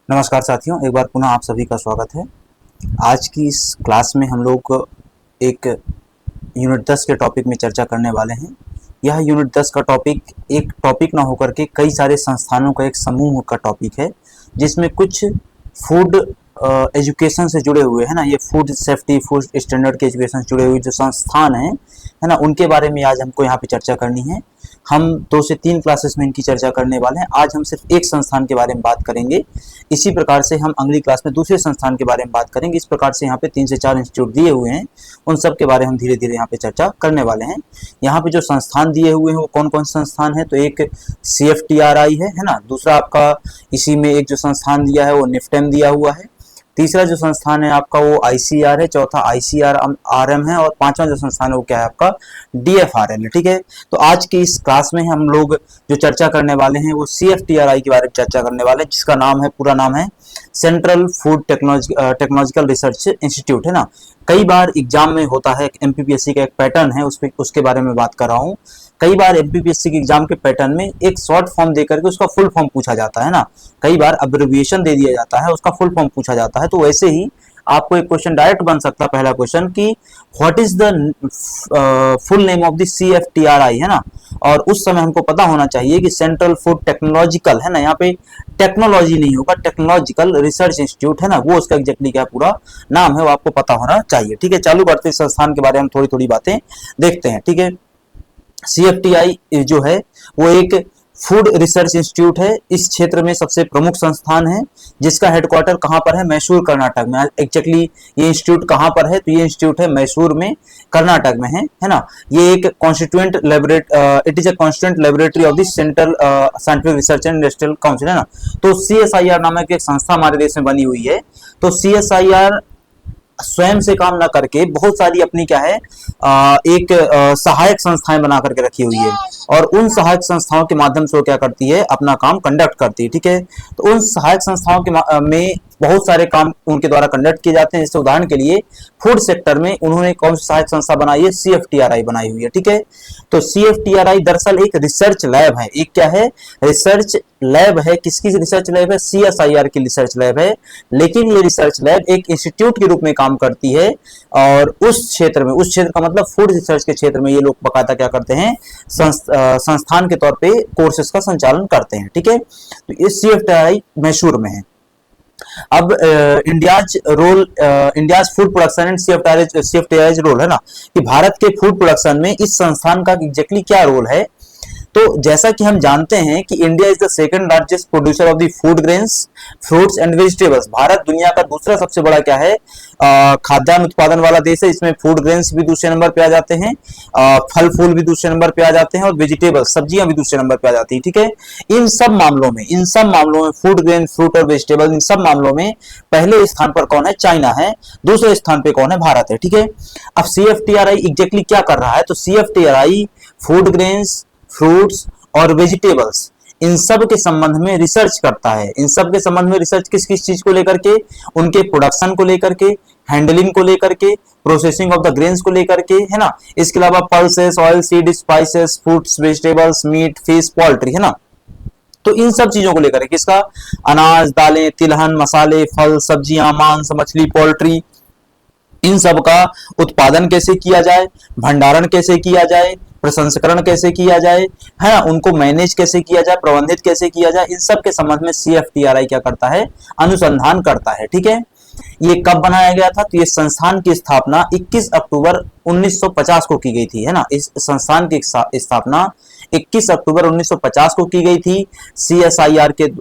नमस्कार साथियों, एक बार पुनः आप सभी का स्वागत है। आज की इस क्लास में हम लोग एक यूनिट 10 के टॉपिक में चर्चा करने वाले हैं। यह यूनिट 10 का टॉपिक एक टॉपिक ना होकर के कई सारे संस्थानों का एक समूह का टॉपिक है, जिसमें कुछ फूड एजुकेशन से जुड़े हुए हैं ना, ये फूड सेफ्टी, फूड स्टैंडर्ड के एजुकेशन से जुड़े हुए जो संस्थान हैं है ना, उनके बारे में आज हमको यहाँ पे चर्चा करनी है। हम 2 से 3 क्लासेस में इनकी चर्चा करने वाले हैं। आज हम सिर्फ एक संस्थान के बारे में बात करेंगे। इसी प्रकार से हम अगली क्लास में दूसरे संस्थान के बारे में बात करेंगे। इस प्रकार से यहाँ पे 3 से 4 इंस्टीट्यूट दिए हुए हैं, उन सब के बारे में हम धीरे धीरे यहाँ पे चर्चा करने वाले हैं। यहाँ पे जो संस्थान दिए हुए हैं वो कौन कौन से संस्थान है, तो एक CFTRI है ना, दूसरा आपका इसी में एक जो संस्थान दिया है वो निफ्टेम दिया हुआ है, तीसरा जो संस्थान है आपका वो ICR है, चौथा ICRM है, और पांचवा जो संस्थान है वो क्या है आपका DFRL है। ठीक है, तो आज की इस क्लास में हम लोग जो चर्चा करने वाले हैं वो CFTRI के बारे में चर्चा करने वाले हैं, जिसका नाम है, पूरा नाम है central food technological research institute है ना। कई बार एग्जाम में होता है, MPPSC का एक पैटर्न है, उसके बारे में बात कर रहा हूँ। कई बार MPPSC के एग्जाम के पैटर्न में एक शॉर्ट फॉर्म देकर के उसका फुल फॉर्म पूछा जाता है ना, कई बार अब्रिविएशन दे दिया जाता है, उसका फुल फॉर्म पूछा जाता है। तो वैसे ही आपको एक क्वेश्चन डायरेक्ट बन सकता है, पहला क्वेश्चन कि what is the full name of the CFTRI है ना, और उस समय हमको पता होना चाहिए कि सेंट्रल फूड टेक्नोलॉजिकल है ना, यहाँ पे टेक्नोलॉजी नहीं होगा, टेक्नोलॉजिकल रिसर्च इंस्टीट्यूट है ना, वो उसका एग्जैक्टली क्या पूरा नाम है वो आपको पता होना चाहिए। ठीक है, चालू करते हैं संस्थान के बारे में थोड़ी थोड़ी बातें देखते हैं। ठीक है, CFTI जो है वो एक फूड रिसर्च इंस्टीट्यूट है, इस क्षेत्र में सबसे प्रमुख संस्थान है, जिसका हेडक्वार्टर कहाँ पर है, मैसूर कर्नाटक में। एक्चुअली ये इंस्टीट्यूट कहाँ पर है, तो ये इंस्टीट्यूट है मैसूर में, कर्नाटक में है ना। ये एक constituent laboratory, it is a constituent laboratory of the central scientific research and industrial council है ना। तो CSIR नामक एक संस्था हमारे देश में बनी हुई है। तो CSIR स्वयं से काम ना करके बहुत सारी अपनी क्या है एक सहायक संस्थाएं बना करके रखी हुई है, और उन सहायक संस्थाओं के माध्यम से वो क्या करती है, अपना काम कंडक्ट करती है। ठीक है, तो उन सहायक संस्थाओं के में बहुत सारे काम उनके द्वारा कंडक्ट किए जाते हैं। जैसे उदाहरण के लिए फूड सेक्टर में उन्होंने कौन सी सहायक संस्था बनाई है, CFTRI बनाई हुई है। ठीक है, तो CFTRI दरअसल एक रिसर्च लैब है, एक क्या है, रिसर्च लैब है। किसकी रिसर्च लैब है, CSIR की रिसर्च लैब है, लेकिन ये रिसर्च लैब एक इंस्टीट्यूट के रूप में काम करती है, और उस क्षेत्र का मतलब फूड रिसर्च के क्षेत्र में ये लोग बकायदा क्या करते हैं, संस्थान के तौर पे कोर्सेज का संचालन करते हैं। ठीक है, तो ये CFTRI मैसूर में है। अब India's food production and CFTRI role है ना, कि भारत के फूड प्रोडक्शन में इस संस्थान का एग्जैक्टली क्या रोल है। तो जैसा कि हम जानते हैं कि India is the second largest producer of the food grains, fruits and vegetables. Bharat दुनिया का दूसरा सबसे बड़ा क्या है, खाद्यान्न उत्पादन वाला देश है। इसमें फूड ग्रेन्स भी दूसरे नंबर पे आ जाते हैं, फल फूल भी दूसरे नंबर पे आ जाते हैं, और वेजिटेबल्स सब्जियां भी दूसरे नंबर पे आ जाती है। ठीक है, इन सब मामलों में फूड ग्रेन, फ्रूट और वेजिटेबल, इन सब मामलों में पहले स्थान पर कौन है, चाइना है, दूसरे स्थान पे कौन है, भारत है। ठीक है, अब CFTRI एग्जैक्टली क्या कर रहा है, तो CFTRI फूड ग्रेन्स, फ्रूट्स और वेजिटेबल्स, इन सब के संबंध में रिसर्च करता है। इन सब के संबंध में रिसर्च किस किस चीज को लेकर के, उनके प्रोडक्शन को लेकर के, हैंडलिंग को लेकर के, प्रोसेसिंग ऑफ द ग्रेन्स को लेकर के है ना। इसके अलावा pulses, oil, seed, spices, fruits, vegetables, meat, fish, poultry है ना। तो इन सब चीजों को लेकर के, किसका, अनाज, दालें, तिलहन, मसाले, फल, सब्जियां, मांस, मछली, पोल्ट्री, इन सब का उत्पादन कैसे किया जाए, भंडारण कैसे किया जाए, प्रसंस्करण कैसे किया जाए है ना, उनको मैनेज कैसे किया जाए, प्रबंधित कैसे किया जाए, इन सब के संबंध में CFTRI क्या करता है, अनुसंधान करता है। ठीक है, ये कब बनाया गया था, तो ये संस्थान की स्थापना 21 अक्टूबर 1950 को की गई थी है ना। इस संस्थान की स्थापना 21 अक्टूबर 1950 को की गई थी। CSIR के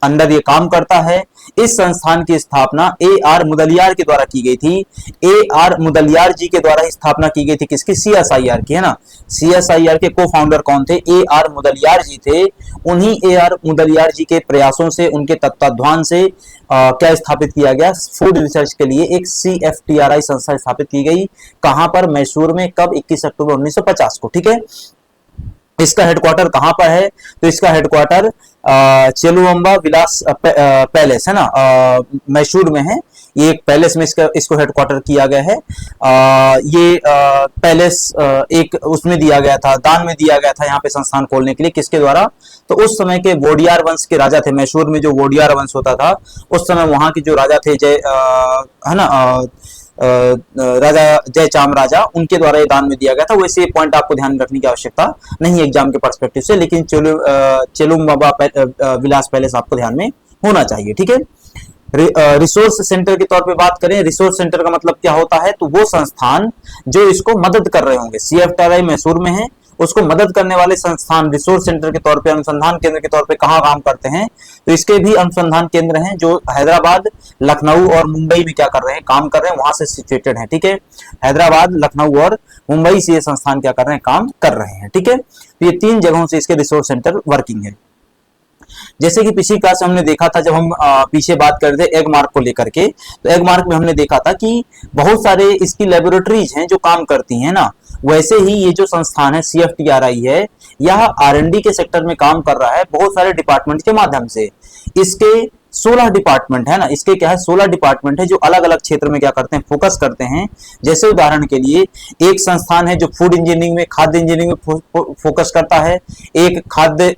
अंडर ये काम करता है। इस संस्थान की स्थापना AR मुदलियार के द्वारा की गई थी। AR मुदलियार जी के द्वारा स्थापना की गई थी, किसकी, CSIR की है ना। CSIR के को फाउंडर कौन थे, AR मुदलियार जी थे। उन्हीं AR मुदलियार जी के प्रयासों से, उनके तत्वाधान से क्या स्थापित किया गया, फूड रिसर्च के लिए एक CFTRI संस्था स्थापित की गई। कहां पर, मैसूर में। कब, 21 अक्टूबर 1950 को। ठीक है, इसका हेडक्वार्टर कहाँ पर है? तो इसका हेडक्वार्टर चेलुवंबा विलास पैलेस है ना, मैसूर में है। ये एक पैलेस में इसको हेडक्वार्टर किया गया है। ये पैलेस एक उसमें दिया गया था, दान में दिया गया था यहाँ पे संस्थान खोलने के लिए। किसके द्वारा? तो उस समय के वोडियार वंश के राजा थे। मैसूर में जो वोडियार वंश होता था उस समय वहां के जो राजा थे है ना, राजा जय चाम राजा, उनके द्वारा ये दान में दिया गया था। वैसे पॉइंट आपको ध्यान रखने की आवश्यकता नहीं है एग्जाम के पर्सपेक्टिव से, लेकिन चेलुम्बाबा विलास पैलेस आपको ध्यान में होना चाहिए। ठीक है। रिसोर्स सेंटर के तौर पे बात करें, रिसोर्स सेंटर का मतलब क्या होता है? तो वो संस्थान जो इसको मदद कर रहे होंगे। CFTRI मैसूर में है, उसको मदद करने वाले संस्थान रिसोर्स सेंटर के तौर पे, अनुसंधान केंद्र के तौर पे कहाँ काम करते हैं? तो इसके भी अनुसंधान केंद्र हैं जो हैदराबाद, लखनऊ और मुंबई में क्या कर रहे हैं? काम कर रहे हैं, वहां से सिचुएटेड है। ठीक है। हैदराबाद, लखनऊ और मुंबई से ये संस्थान क्या कर रहे हैं? काम कर रहे हैं। ठीक है। तो ये 3 जगहों से इसके रिसोर्स सेंटर वर्किंग है। जैसे कि पिछली क्लास में हमने देखा था, जब हम पीछे बात कर रहे थे एग मार्क को लेकर के, तो एग मार्क में हमने देखा था कि बहुत सारे इसकी लेबोरेटरीज हैं जो काम करती हैं ना। वैसे ही ये जो संस्थान है CFTRI है, यह R&D के सेक्टर में काम कर रहा है बहुत सारे डिपार्टमेंट के माध्यम से। इसके 16 डिपार्टमेंट है ना, इसके क्या है 16 डिपार्टमेंट है जो अलग अलग क्षेत्र में क्या करते हैं? फोकस करते हैं। जैसे उदाहरण के लिए एक संस्थान है जो फूड इंजीनियरिंग में, खाद्य इंजीनियरिंग में फोकस करता है। एक खाद्य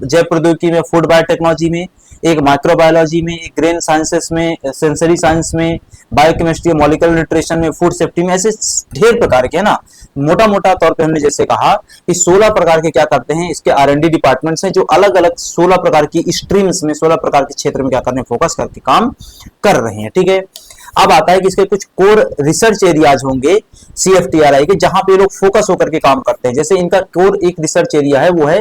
जैव प्रौद्योगिकी में, फूड बायोटेक्नोलॉजी में, एक माइक्रोबायोलॉजी में, एक ग्रेन साइंसेस में, सेंसरी साइंस में, बायोकेमिस्ट्री, मॉलिक्यूलर न्यूट्रिशन में, फूड सेफ्टी में, ऐसे ढेर प्रकार के है ना। मोटा मोटा तौर पे हमने जैसे कहा कि 16 प्रकार के क्या करते हैं? इसके R&D डिपार्टमेंट्स हैं जो अलग अलग 16 प्रकार की स्ट्रीम्स में, 16 प्रकार के क्षेत्र में क्या कर रहे हैं? फोकस करके काम कर रहे हैं। ठीक है। अब आता है कि इसके कुछ कोर रिसर्च एरियाज होंगे CFTRI के, जहां पे लोग फोकस होकर के काम करते हैं। जैसे इनका कोर एक रिसर्च एरिया है, वो है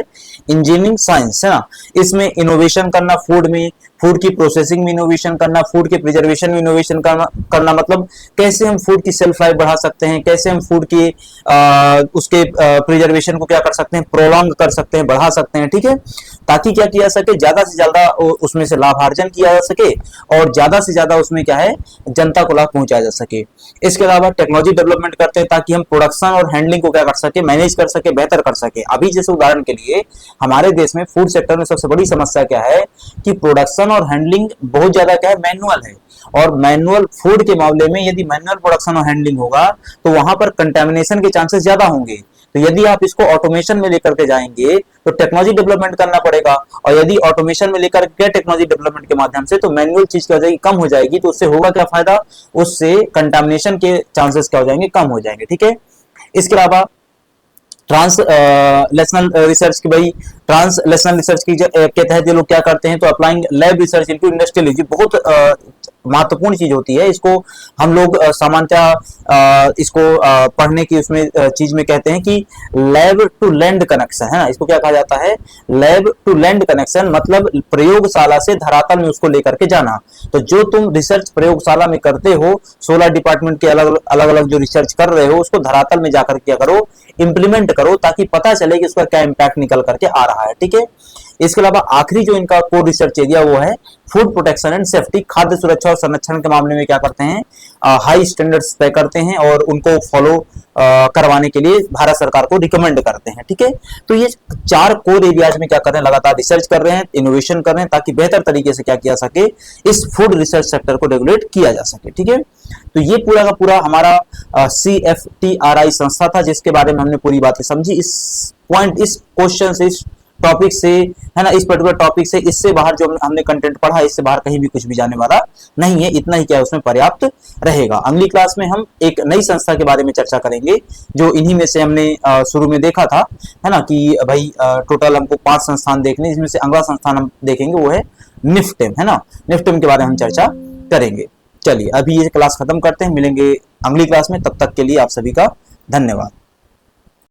इंजीनियरिंग साइंस है ना। इसमें इनोवेशन करना, फूड में, फूड की प्रोसेसिंग में इनोवेशन करना, फूड के प्रिजर्वेशन में इनोवेशन करना मतलब कैसे हम फूड की सेल्फ लाइफ बढ़ा सकते हैं, कैसे हम फूड के उसके प्रिजर्वेशन को क्या कर सकते हैं? प्रोलॉन्ग कर सकते हैं, बढ़ा सकते हैं। ठीक है। ताकि क्या किया सके? ज्यादा से ज्यादा उसमें से लाभार्जन किया जा सके और ज्यादा से ज्यादा उसमें क्या है? जनता को लाभ पहुंचाया जा सके। इसके अलावा टेक्नोलॉजी डेवलपमेंट करते हैं ताकि हम प्रोडक्शन और हैंडलिंग को क्या कर सके? मैनेज कर सके, बेहतर कर सके। अभी जैसे उदाहरण के लिए हमारे देश में फूड सेक्टर में सबसे बड़ी समस्या क्या है कि प्रोडक्शन और हैंडलिंग बहुत ज्यादा क्या है? मैनुअल है। और मैनुअल फूड के मामले में यदि मैनुअल प्रोडक्शन और हैंडलिंग होगा तो वहां पर कंटेमिनेशन के चांसेस ज्यादा होंगे। तो यदि आप इसको ऑटोमेशन में लेकर के जाएंगे तो टेक्नोलॉजी डेवलपमेंट करना पड़ेगा, और यदि ऑटोमेशन में लेकर के टेक्नोलॉजी डेवलपमेंट के माध्यम से तो मैनुअल चीज क्या हो जाएगी? कम हो जाएगी। तो उससे होगा क्या फायदा? उससे कंटेमिनेशन के चांसेस क्या हो जाएंगे? कम हो जाएंगे। ठीक है। इसके अलावा ट्रांसलेशनल रिसर्च की, भाई ट्रांसलेशनल रिसर्च के तहत ये लोग क्या करते हैं? तो applying lab research into industrial use, बहुत महत्वपूर्ण चीज होती है। इसको हम लोग सामान्यतः इसको पढ़ने की उसमें चीज में कहते हैं कि लैब टू लैंड कनेक्शन है ना। इसको क्या कहा जाता है? लैब टू लैंड कनेक्शन, मतलब प्रयोगशाला से धरातल में उसको लेकर के जाना। तो जो तुम रिसर्च प्रयोगशाला में करते हो, 16 डिपार्टमेंट के अलग अलग जो रिसर्च कर रहे हो, उसको धरातल में जाकर क्या करो? इंप्लीमेंट करो, ताकि पता चले कि उसका क्या इंपैक्ट निकल करके आ रहा है। ठीक है। इसके अलावा आखिरी जो इनका कोर रिसर्च एरिया वो है फूड प्रोटेक्शन एंड सेफ्टी, खाद्य सुरक्षा और संरक्षण के मामले में क्या करते हैं? हाई स्टैंडर्ड्स तय करते हैं और उनको फॉलो करवाने के लिए भारत सरकार को रिकमेंड करते हैं। ठीक है। तो ये 4 कोर एरियाज में क्या कर रहे हैं? लगातार रिसर्च कर रहे हैं, इनोवेशन कर रहे हैं, ताकि बेहतर तरीके से क्या किया सके? इस फूड रिसर्च सेक्टर को रेगुलेट किया जा सके। ठीक है। तो ये पूरा का पूरा हमारा CFTRI संस्था था, जिसके बारे में हमने पूरी बातें समझी। इस पॉइंट, इस क्वेश्चन से, इस टॉपिक से है ना, इस पर्टिकुलर टॉपिक से, इससे बाहर जो हमने कंटेंट पढ़ा, इससे बाहर कहीं भी कुछ भी जाने वाला नहीं है। इतना ही क्या उसमें पर्याप्त रहेगा। अगली क्लास में हम एक नई संस्था के बारे में चर्चा करेंगे, जो इन्हीं में से हमने शुरू में देखा था, है ना, कि भाई टोटल हमको 5 संस्थान देखने, इसमें से अगला संस्थान हम देखेंगे वो है निफ्टेम, है ना। निफ्टेम के बारे में हम चर्चा करेंगे। चलिए अभी ये क्लास खत्म करते हैं, मिलेंगे अगली क्लास में। तब तक के लिए आप सभी का धन्यवाद।